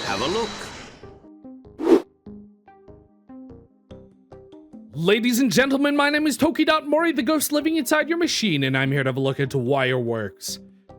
Have a look. Ladies and gentlemen, my name is Toki.MORI, the ghost living inside your machine, and I'm here to have a look into Wireworks.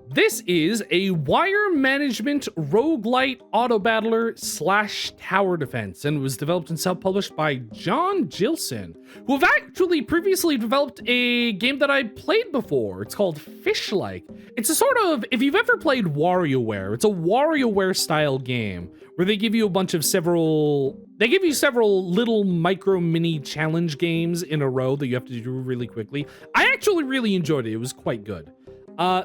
This is a wire management roguelite auto battler / tower defense, and was developed and self-published by Jilsen, who have actually previously developed a game that I played before. It's called Fish-like. It's a sort of, if you've ever played WarioWare, it's a WarioWare style game where they give you several little micro mini challenge games in a row that you have to do really quickly. I actually really enjoyed it. It was quite good.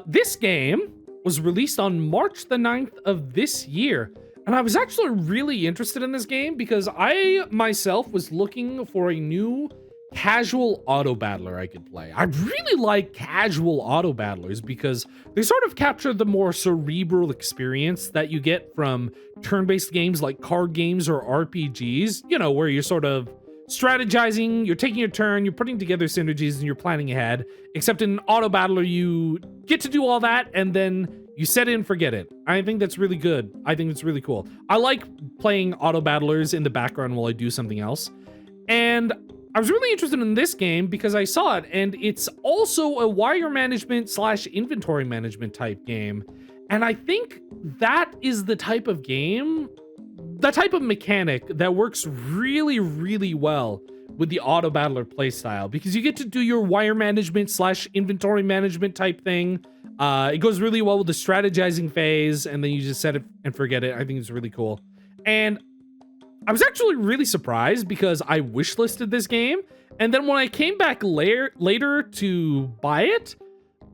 This game was released on March the 9th of this year, and I was actually really interested in this game because I myself was looking for a new casual auto battler I could play. I really like casual auto battlers because they sort of capture the more cerebral experience that you get from turn-based games like card games or RPGs, you know, where you're sort of strategizing, you're taking your turn, you're putting together synergies, and you're planning ahead. Except in an auto battler, you get to do all that, and then you set it and forget it. I think that's really good. I think it's really cool. I like playing auto battlers in the background while I do something else. And I was really interested in this game because I saw it, and it's also a wire management / inventory management type game. And I think that is the type of game, the type of mechanic that works really, really well with the auto battler playstyle, because you get to do your wire management / inventory management type thing. It goes really well with the strategizing phase, and then you just set it and forget it. I think it's really cool. And I was actually really surprised because I wishlisted this game, and then when I came back later to buy it,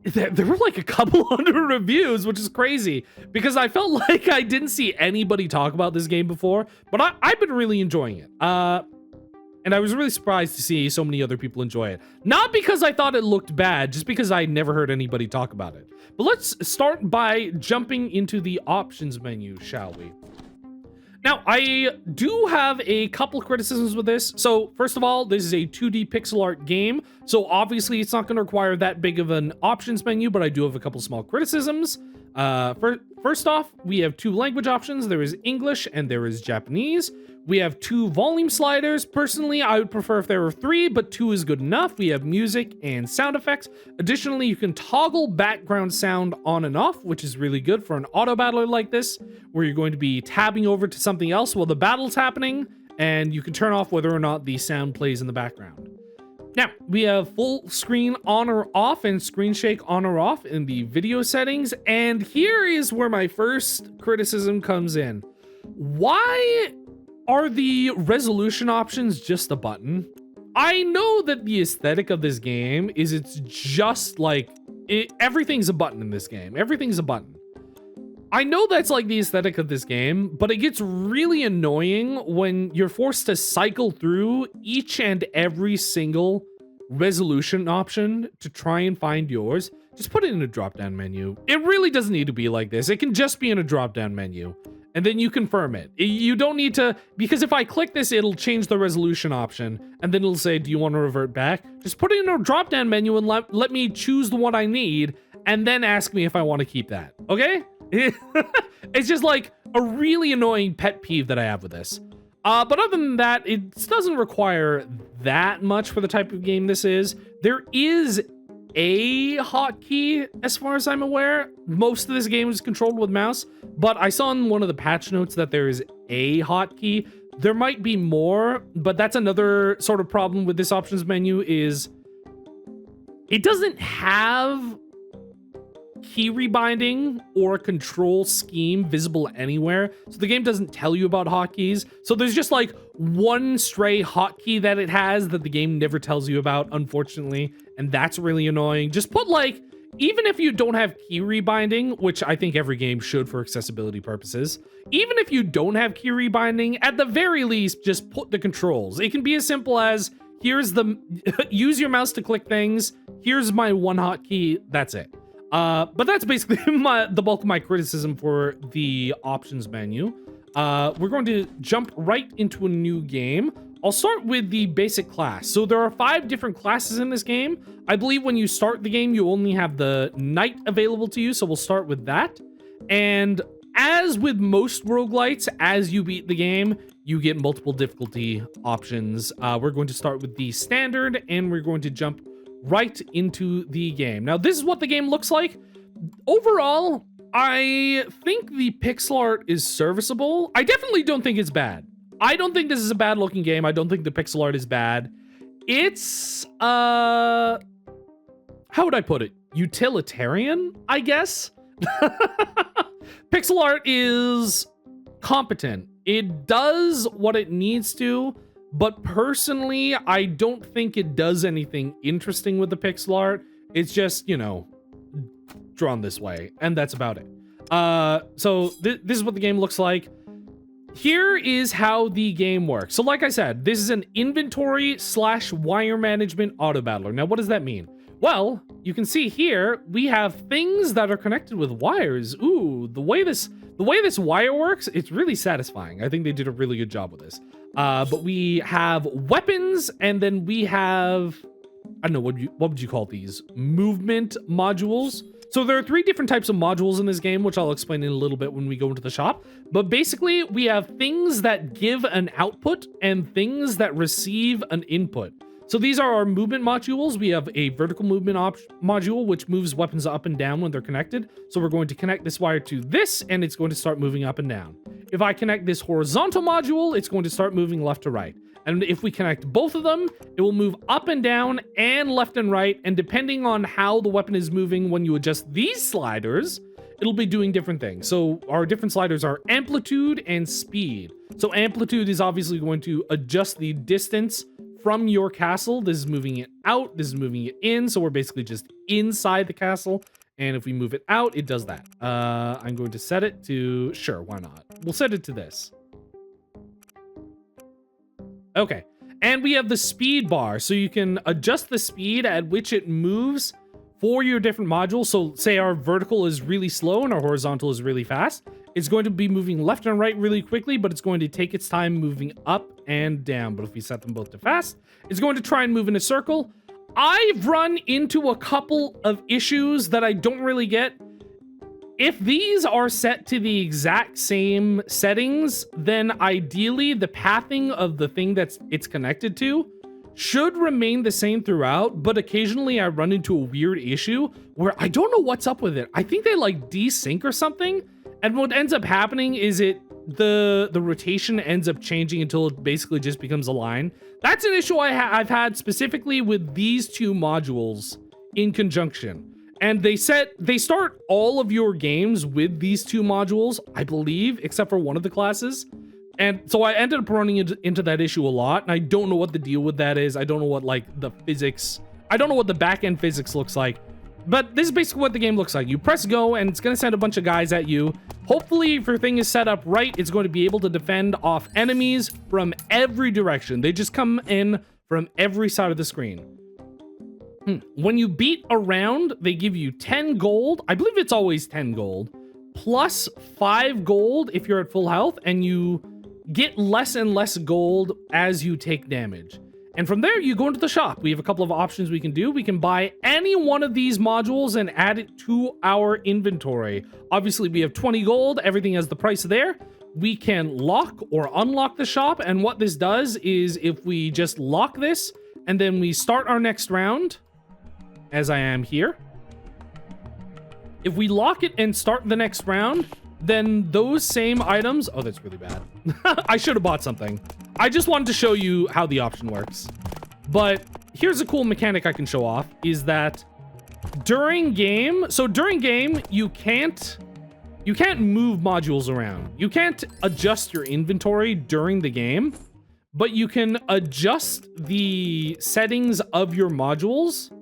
there were like a couple hundred reviews, which is crazy because I felt like I didn't see anybody talk about this game before, but I've been really enjoying it. And I was really surprised to see so many other people enjoy it. Not because I thought it looked bad, just because I never heard anybody talk about it. But let's start by jumping into the options menu, shall we? Now, I do have a couple criticisms with this. So, first of all, this is a 2D pixel art game, so obviously it's not going to require that big of an options menu, but I do have a couple small criticisms. First off, we have 2 language options. There is English and there is Japanese. We have 2 volume sliders. Personally, I would prefer if there were 3, but 2 is good enough. We have music and sound effects. Additionally, you can toggle background sound on and off, which is really good for an auto battler like this, where you're going to be tabbing over to something else while the battle's happening, and you can turn off whether or not the sound plays in the background. Now, we have full screen on or off and screen shake on or off in the video settings, and here is where my first criticism comes in. Why are the resolution options just a button? I know that the aesthetic of this game is it's just like, everything's a button in this game. Everything's a button. I know that's like the aesthetic of this game, but it gets really annoying when you're forced to cycle through each and every single resolution option to try and find yours. Just put it in a drop-down menu. It really doesn't need to be like this. It can just be in a drop-down menu, and then you confirm it. You don't need to, because if I click this, it'll change the resolution option, and then it'll say, do you want to revert back? Just put it in a drop-down menu and let me choose the one I need, and then ask me if I want to keep that, okay? It's just like a really annoying pet peeve that I have with this. But other than that, it doesn't require that much for the type of game this is. There is a hotkey, as far as I'm aware. Most of this game is controlled with mouse, but I saw in one of the patch notes that there is a hotkey. There might be more, but that's another sort of problem with this options menu is it doesn't have key rebinding or control scheme visible anywhere, so the game doesn't tell you about hotkeys. So there's just like one stray hotkey that it has that the game never tells you about, unfortunately, and that's really annoying. Just put like, even if you don't have key rebinding, which I think every game should for accessibility purposes, even if you don't have key rebinding, at the very least, just put the controls. It can be as simple as, here's the use your mouse to click things, here's my one hotkey, that's it. But that's basically the bulk of my criticism for the options menu. We're going to jump right into a new game. I'll start with the basic class. So there are 5 different classes in this game. I believe when you start the game, you only have the knight available to you, so we'll start with that. And as with most roguelites, as you beat the game, you get multiple difficulty options. We're going to start with the standard, and we're going to jump right into the game. Now, this is what the game looks like. Overall, I think the pixel art is serviceable. I definitely don't think it's bad. I don't think this is a bad looking game. I don't think the pixel art is bad. It's, how would I put it? Utilitarian, I guess? Pixel art is competent. It does what it needs to, but personally, I don't think it does anything interesting with the pixel art. It's just, you know, drawn this way, and that's about it. So this is what the game looks like. Here is how the game works. So like I said, this is an inventory / wire management auto battler. Now, what does that mean? Well, you can see here, we have things that are connected with wires. Ooh, the way this wire works, it's really satisfying. I think they did a really good job with this. But we have weapons, and then we have, I don't know, what would you call these? Movement modules. So there are 3 different types of modules in this game, which I'll explain in a little bit when we go into the shop. But basically, we have things that give an output and things that receive an input. So these are our movement modules. We have a vertical movement module, which moves weapons up and down when they're connected. So we're going to connect this wire to this, and it's going to start moving up and down. If I connect this horizontal module, it's going to start moving left to right. And if we connect both of them, it will move up and down and left and right. And depending on how the weapon is moving, when you adjust these sliders, it'll be doing different things. So our different sliders are amplitude and speed. So amplitude is obviously going to adjust the distance from your castle. This is moving it out. This is moving it in. So we're basically just inside the castle. And if we move it out, it does that. I'm going to set it to, sure, why not? We'll set it to this. Okay. And we have the speed bar. So you can adjust the speed at which it moves for your different modules. So say our vertical is really slow and our horizontal is really fast. It's going to be moving left and right really quickly, but it's going to take its time moving up and down. But if we set them both to fast, it's going to try and move in a circle. I've run into a couple of issues that I don't really get. If these are set to the exact same settings, then ideally the pathing of the thing that's it's connected to should remain the same throughout, but occasionally I run into a weird issue where I don't know what's up with it. I think they like desync or something, and what ends up happening is the rotation ends up changing until it basically just becomes a line. That's an issue I've had specifically with these 2 modules in conjunction. And they start all of your games with these 2 modules, I believe, except for one of the classes. And so I ended up running into that issue a lot, and I don't know what the deal with that is. I don't know what, like, the physics... I don't know what the back-end physics looks like. But this is basically what the game looks like. You press go, and it's going to send a bunch of guys at you. Hopefully, if your thing is set up right, it's going to be able to defend off enemies from every direction. They just come in from every side of the screen. When you beat a round, they give you 10 gold. I believe it's always 10 gold. Plus 5 gold if you're at full health, and you get less and less gold as you take damage. And from there, you go into the shop. We have a couple of options we can do. We can buy any one of these modules and add it to our inventory. Obviously, we have 20 gold. Everything has the price there. We can lock or unlock the shop. And what this does is if we just lock this and then we start our next round, as I am here. If we lock it and start the next round, then those same items... Oh, that's really bad. I should have bought something. I just wanted to show you how the option works. But here's a cool mechanic I can show off, is that during game... So during game, you can't move modules around. You can't adjust your inventory during the game, but you can adjust the settings of your modules.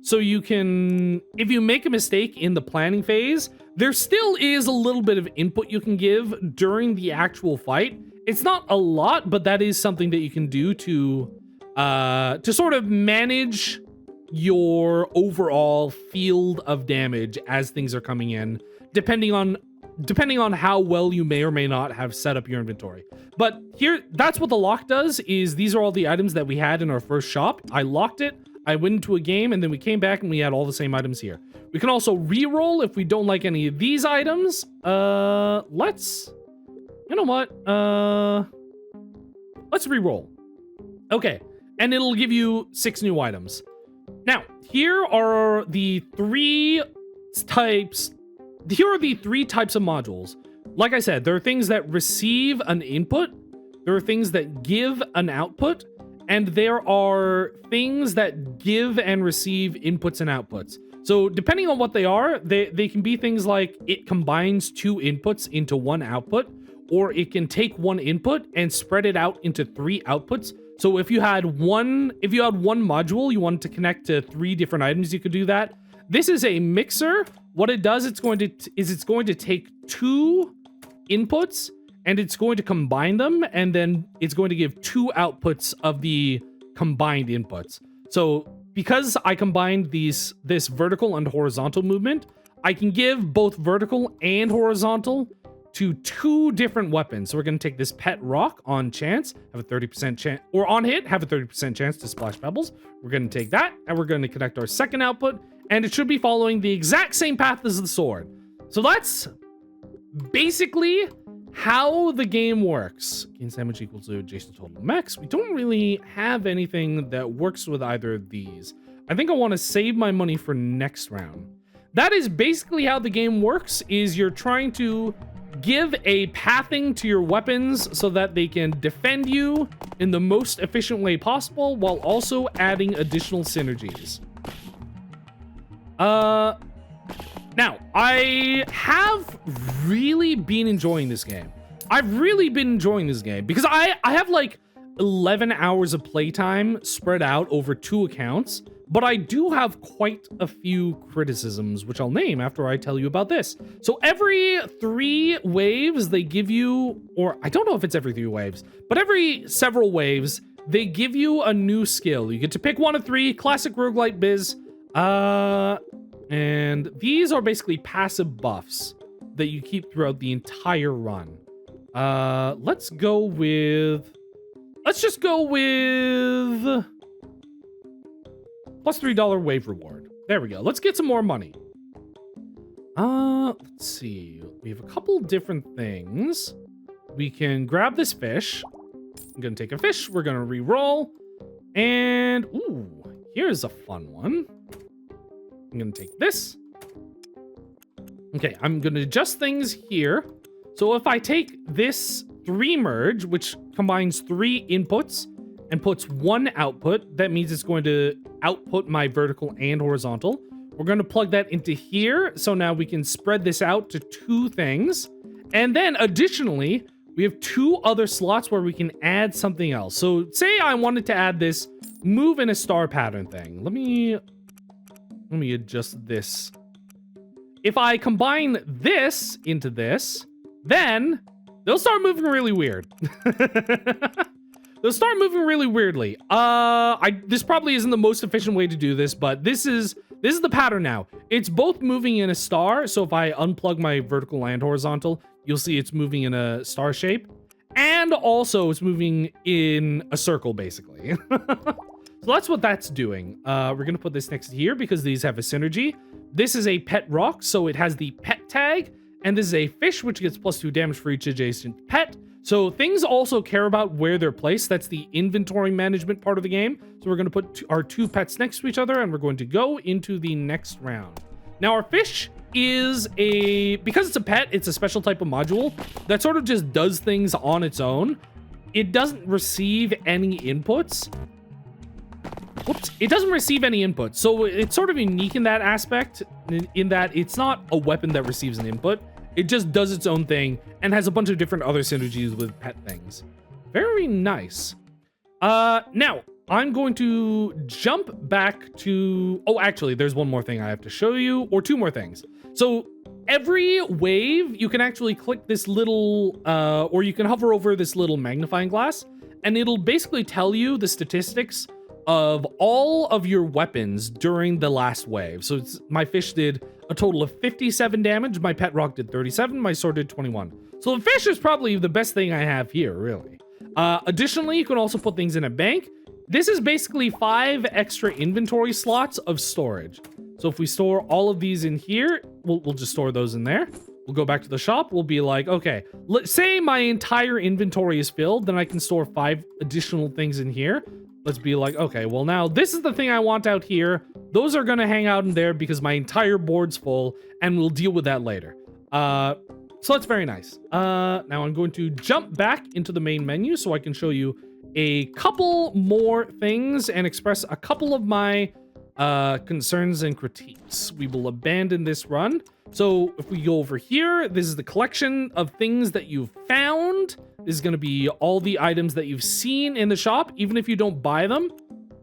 So you can, if you make a mistake in the planning phase, there still is a little bit of input you can give during the actual fight. It's not a lot, but that is something that you can do to sort of manage your overall field of damage as things are coming in, depending on how well you may or may not have set up your inventory. But here, that's what the lock does, is these are all the items that we had in our first shop. I locked it. I went into a game and then we came back and we had all the same items here. We can also re-roll if we don't like any of these items. Let's, you know what? Let's re-roll. Okay, and it'll give you 6 new items. Now, here are the three types of modules. Like I said, there are things that receive an input, there are things that give an output, and there are things that give and receive inputs and outputs. So depending on what they are, they can be things like it combines 2 inputs into 1 output, or it can take 1 input and spread it out into 3 outputs. So if you had one module you wanted to connect to 3 different items, you could do that. This is a mixer. What it does, it's going to take 2 inputs and it's going to combine them, and then it's going to give 2 outputs of the combined inputs. So because I combined this vertical and horizontal movement, I can give both vertical and horizontal to 2 different weapons. So we're going to take this pet rock on chance, have a 30% chance, or on hit, have a 30% chance to splash pebbles. We're going to take that, and we're going to connect our second output, and it should be following the exact same path as the sword. So that's basically how the game works. Gain sandwich equals to adjacent total max. We don't really have anything that works with either of these. I think I want to save my money for next round. That is basically how the game works, is you're trying to give a pathing to your weapons so that they can defend you in the most efficient way possible while also adding additional synergies. Now, I have really been enjoying this game. I've really been enjoying this game because I have like 11 hours of playtime spread out over 2 accounts, but I do have quite a few criticisms, which I'll name after I tell you about this. So every 3 waves, they give you, or I don't know if it's every 3 waves, but every several waves, they give you a new skill. You get to pick 1 of 3, classic roguelite biz. And these are basically passive buffs that you keep throughout the entire run. Let's just go with plus $3 wave reward. There we go. Let's get some more money. Let's see. We have a couple different things. We can grab this fish. I'm gonna take a fish. We're gonna re-roll. And ooh, here's a fun one. I'm gonna take this. Okay, I'm gonna adjust things here. So if I take this 3 merge, which combines 3 inputs and puts 1 output, that means it's going to output my vertical and horizontal. We're going to plug that into here. So now we can spread this out to 2 things. And then additionally, we have 2 other slots where we can add something else. So say I wanted to add this move in a star pattern thing. Let me adjust this. If I combine this into this, then they'll start moving really weird. They'll start moving really weirdly. This probably isn't the most efficient way to do this, but this is the pattern now. It's both moving in a star, so if I unplug my vertical and horizontal, you'll see it's moving in a star shape, and also it's moving in a circle, basically. So that's what that's doing. We're gonna put this next to here because these have a synergy. This is a pet rock, so it has the pet tag, and this is a fish, which gets +2 damage for each adjacent pet. So things also care about where they're placed. That's the inventory management part of the game. So we're gonna put our 2 pets next to each other, and we're going to go into the next round. Now our fish is because it's a pet, it's a special type of module that sort of just does things on its own. It doesn't receive any inputs. Whoops, it doesn't receive any input. So it's sort of unique in that aspect, in that it's not a weapon that receives an input. It just does its own thing and has a bunch of different other synergies with pet things. Very nice. Now, I'm going to jump back to... Oh, actually, there's one more thing I have to show you, or 2 more things. So every wave, you can actually click this little, or you can hover over this little magnifying glass, and it'll basically tell you the statistics of all of your weapons during the last wave. So my fish did a total of 57 damage, my pet rock did 37, my sword did 21. So the fish is probably the best thing I have here, really. Additionally, you can also put things in a bank. this is basically 5 extra inventory slots of storage. So if we store all of these in here, we'll just store those in there. We'll go back to the shop. We'll be like, okay, let's say my entire inventory is filled, then I can store 5 additional things in here. Let's be like, okay, well now this is the thing I want out here. Those are gonna hang out in there because my entire board's full, and we'll deal with that later. So that's very nice. Now I'm going to jump back into the main menu so I can show you a couple more things and express a couple of my concerns and critiques. We will abandon this run. So if we go over here, this is the collection of things that you've found. This is going to be all the items that you've seen in the shop, even if you don't buy them,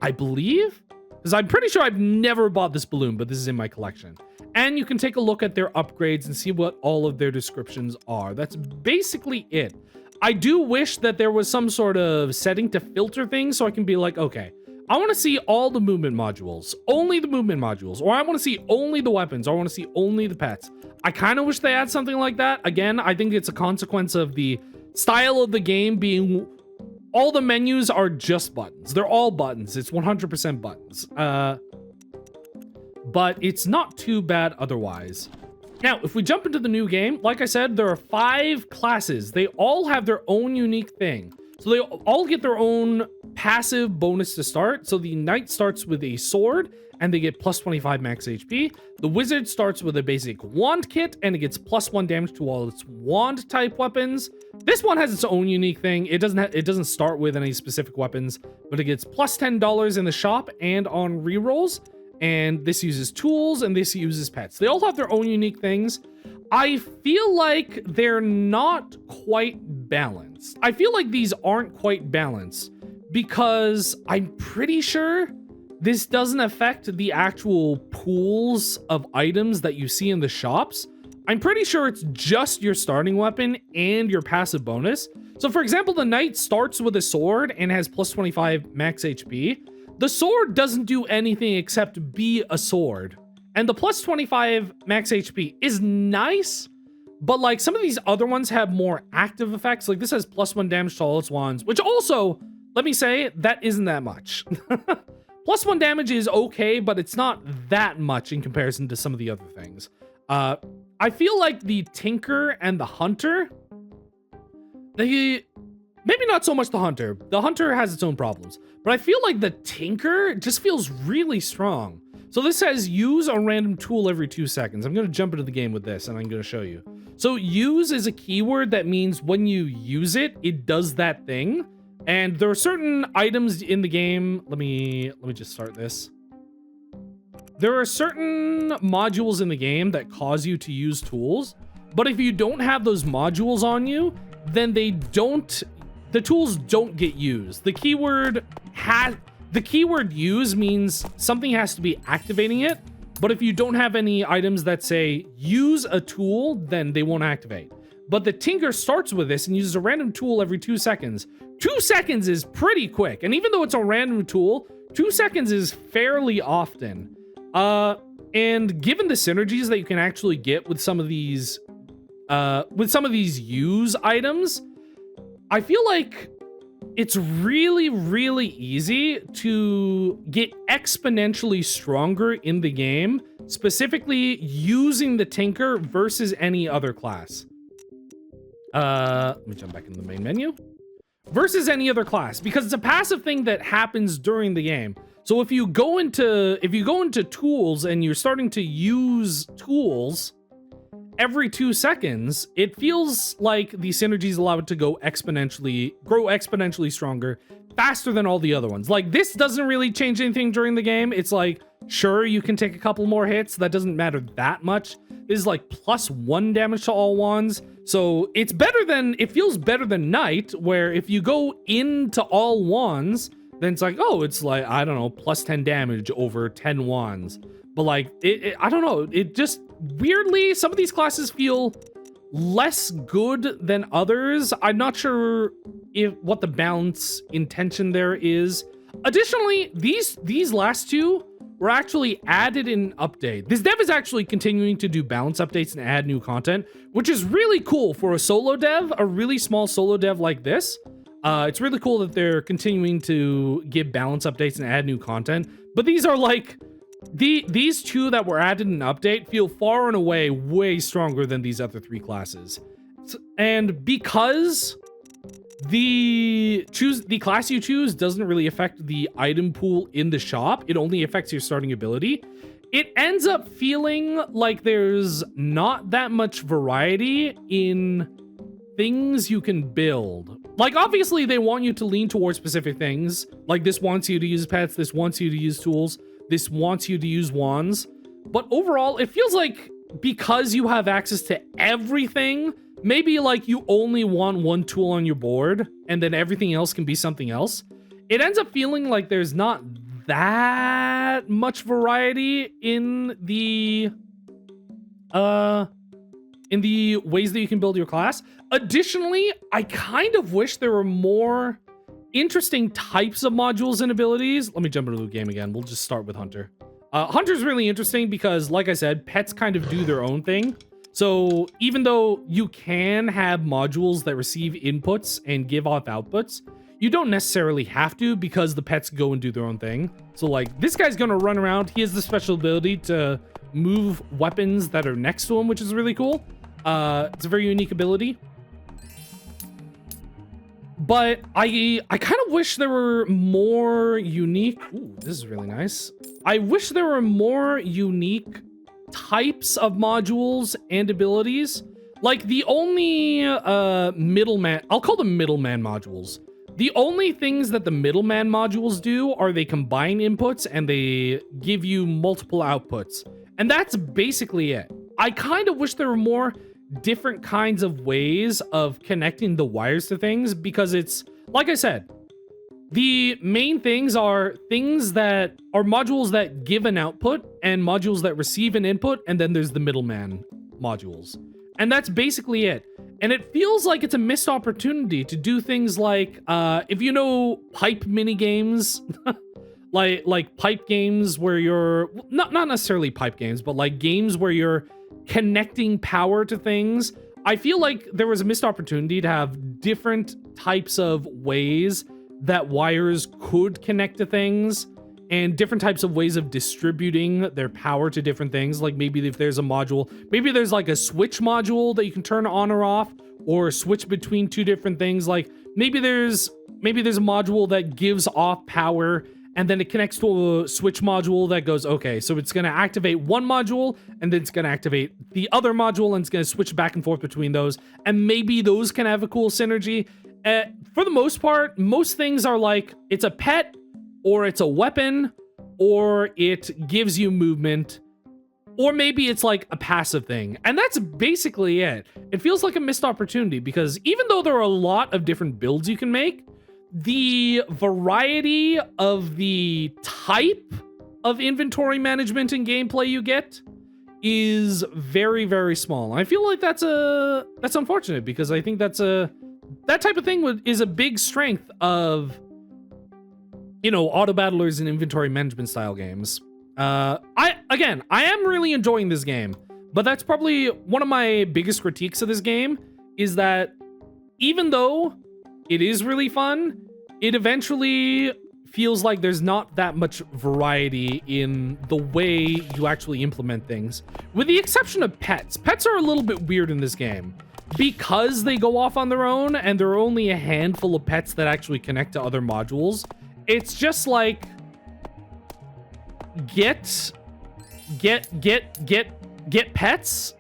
I believe. Because I'm pretty sure I've never bought this balloon, but this is in my collection. And you can take a look at their upgrades and see what all of their descriptions are. That's basically it. I do wish that there was some sort of setting to filter things so I can be like, okay, I want to see all the movement modules, only the movement modules, or I want to see only the weapons, or I want to see only the pets. I kind of wish they had something like that. Again, I think it's a consequence of the style of the game being all the menus are just buttons. They're all buttons. It's 100% buttons. But it's not too bad otherwise. Now, if we jump into the new game, like I said, there are 5 classes. They all have their own unique thing. So they all get their own passive bonus to start. So the knight starts with a sword and they get plus 25 max HP. The wizard starts with a basic wand kit and it gets plus 1 damage to all its wand type weapons. This one has its own unique thing. It doesn't start with any specific weapons, but it gets plus $10 in the shop and on rerolls. And this uses tools and this uses pets. They all have their own unique things. I feel like they're not quite balanced. I feel like these aren't quite balanced because I'm pretty sure this doesn't affect the actual pools of items that you see in the shops. I'm pretty sure it's just your starting weapon and your passive bonus. So for example, the knight starts with a sword and has plus 25 max HP. The sword doesn't do anything except be a sword. And the plus 25 max HP is nice, but like some of these other ones have more active effects. Like this has plus 1 damage to all its wands, which also, let me say, that isn't that much. Plus 1 damage is okay, but it's not that much in comparison to some of the other things. I feel like the Tinker and the Hunter, maybe not so much the Hunter. The Hunter has its own problems, but I feel like the Tinker just feels really strong. So this says use a random tool every 2 seconds. I'm going to jump into the game with this and I'm going to show you. So use is a keyword that means when you use it, it does that thing. And there are certain items in the game. Let me just start this. There are certain modules in the game that cause you to use tools, but if you don't have those modules on you, then the tools don't get used. The keyword use means something has to be activating it, but if you don't have any items that say use a tool, then they won't activate. But the Tinker starts with this and uses a random tool every 2 seconds. 2 seconds is pretty quick, and even though it's a random tool, 2 seconds is fairly often. And given the synergies that you can actually get with some of these use items, I feel like it's really, really easy to get exponentially stronger in the game, specifically using the Tinker versus any other class. Let me jump back into the main menu. Versus any other class, because it's a passive thing that happens during the game. So if you go into tools and you're starting to use tools every 2 seconds, it feels like the synergies allow it to grow exponentially stronger, faster than all the other ones. Like this doesn't really change anything during the game. It's like, sure, you can take a couple more hits. That doesn't matter that much. This is like plus 1 damage to all wands. So it feels better than Knight, where if you go into all wands, then it's like, oh, it's like, I don't know, plus 10 damage over 10 wands. But like, I don't know, it just weirdly, some of these classes feel less good than others. I'm not sure what the balance intention there is. Additionally, these last two were actually added in update. This dev is actually continuing to do balance updates and add new content, which is really cool for a solo dev, a really small solo dev like this. It's really cool that they're continuing to give balance updates and add new content. But these are like, these two that were added in an update feel far and away way stronger than these other 3 classes. And because the class you choose doesn't really affect the item pool in the shop, it only affects your starting ability, it ends up feeling like there's not that much variety in things you can build. Like, obviously they want you to lean towards specific things. Like, this wants you to use pets, this wants you to use tools, this wants you to use wands. But overall, it feels like because you have access to everything, maybe like you only want one tool on your board and then everything else can be something else. It ends up feeling like there's not that much variety in the ways that you can build your class. Additionally, I kind of wish there were more interesting types of modules and abilities. Let me jump into the game again. We'll just start with Hunter. Hunter's really interesting because, like I said, pets kind of do their own thing. So even though you can have modules that receive inputs and give off outputs, you don't necessarily have to because the pets go and do their own thing. So like, this guy's gonna run around. He has the special ability to move weapons that are next to him, which is really cool. It's a very unique ability. But I kind of wish there were more unique... Ooh, this is really nice. I wish there were more unique types of modules and abilities. Like, the only middleman... I'll call them middleman modules. The only things that the middleman modules do are they combine inputs and they give you multiple outputs. And that's basically it. I kind of wish there were more different kinds of ways of connecting the wires to things, because it's, like I said, the main things are things that are modules that give an output and modules that receive an input, and then there's the middleman modules. And that's basically it. And it feels like it's a missed opportunity to do things like, if you know pipe mini games, like pipe games where you're, not necessarily pipe games, but like games where you're connecting power to things. I feel like there was a missed opportunity to have different types of ways that wires could connect to things and different types of ways of distributing their power to different things. Like maybe if there's a module, maybe there's like a switch module that you can turn on or off, or switch between 2 different things. Like maybe there's a module that gives off power and then it connects to a switch module that goes, okay, so it's going to activate one module and then it's going to activate the other module and it's going to switch back and forth between those. And maybe those can have a cool synergy. For the most part, most things are like, it's a pet or it's a weapon or it gives you movement, or maybe it's like a passive thing. And that's basically it. It feels like a missed opportunity because even though there are a lot of different builds you can make, the variety of the type of inventory management and gameplay you get is very, very small. I feel like that's unfortunate because I think that type of thing is a big strength of, you know, auto battlers and inventory management style games. I am really enjoying this game, but that's probably one of my biggest critiques of this game is that even though it is really fun, it eventually feels like there's not that much variety in the way you actually implement things. With the exception of pets. Pets are a little bit weird in this game. Because they go off on their own and there are only a handful of pets that actually connect to other modules, it's just like get pets.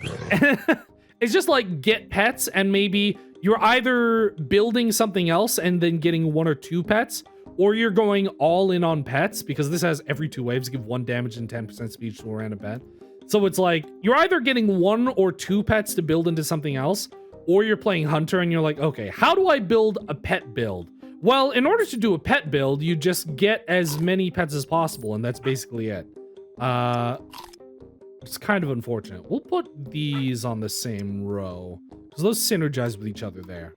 It's just like get pets, and maybe you're either building something else and then getting 1 or 2 pets, or you're going all in on pets because this has every 2 waves give 1 damage and 10% speed to a random pet. So it's like you're either getting 1 or 2 pets to build into something else, or you're playing Hunter and you're like, okay, how do I build a pet build? Well, in order to do a pet build, you just get as many pets as possible, and that's basically it. It's kind of unfortunate. We'll put these on the same row because those synergize with each other there.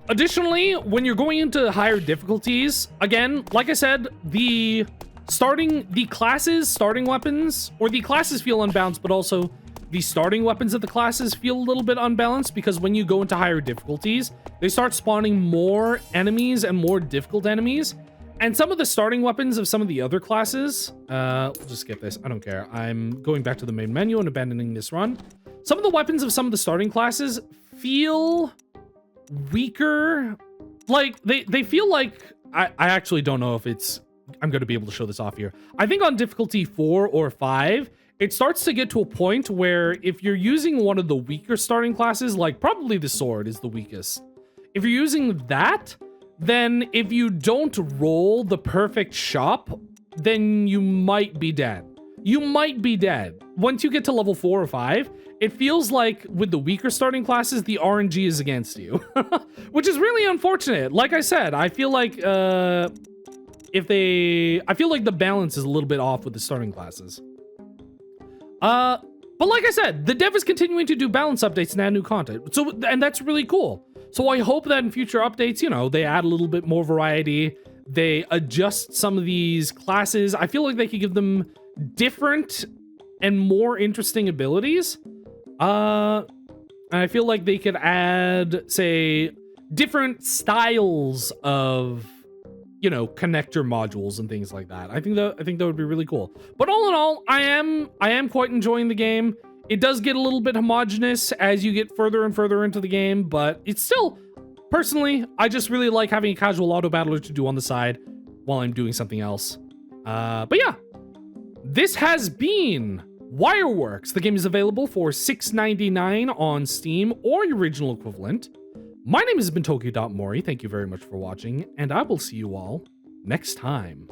Additionally, when you're going into higher difficulties, again, like I said, the classes, starting weapons, or the classes feel unbalanced, but also the starting weapons of the classes feel a little bit unbalanced because when you go into higher difficulties, they start spawning more enemies and more difficult enemies. And some of the starting weapons of some of the other classes, we'll just skip this. I don't care. I'm going back to the main menu and abandoning this run. Some of the weapons of some of the starting classes feel weaker. Like, they feel like, I actually don't know if it's, I'm going to be able to show this off here. I think on difficulty 4 or 5, it starts to get to a point where if you're using one of the weaker starting classes, like probably the sword is the weakest. If you're using that, then if you don't roll the perfect shop, then you might be dead. You might be dead. Once you get to level 4 or 5, it feels like with the weaker starting classes, the RNG is against you, which is really unfortunate. Like I said, I feel like I feel like the balance is a little bit off with the starting classes. But like I said, the dev is continuing to do balance updates and add new content. So, and that's really cool. So I hope that in future updates, you know, they add a little bit more variety. They adjust some of these classes. I feel like they could give them different and more interesting abilities. And I feel like they could add, say, different styles of, you know, connector modules and things like that. I think that would be really cool. But all in all, I am quite enjoying the game. It does get a little bit homogenous as you get further and further into the game, but it's still, personally, I just really like having a casual auto battler to do on the side while I'm doing something else. But yeah, this has been Wireworks. The game is available for $6.99 on Steam or your original equivalent. My name has been Toki.MORI. Thank you very much for watching, and I will see you all next time.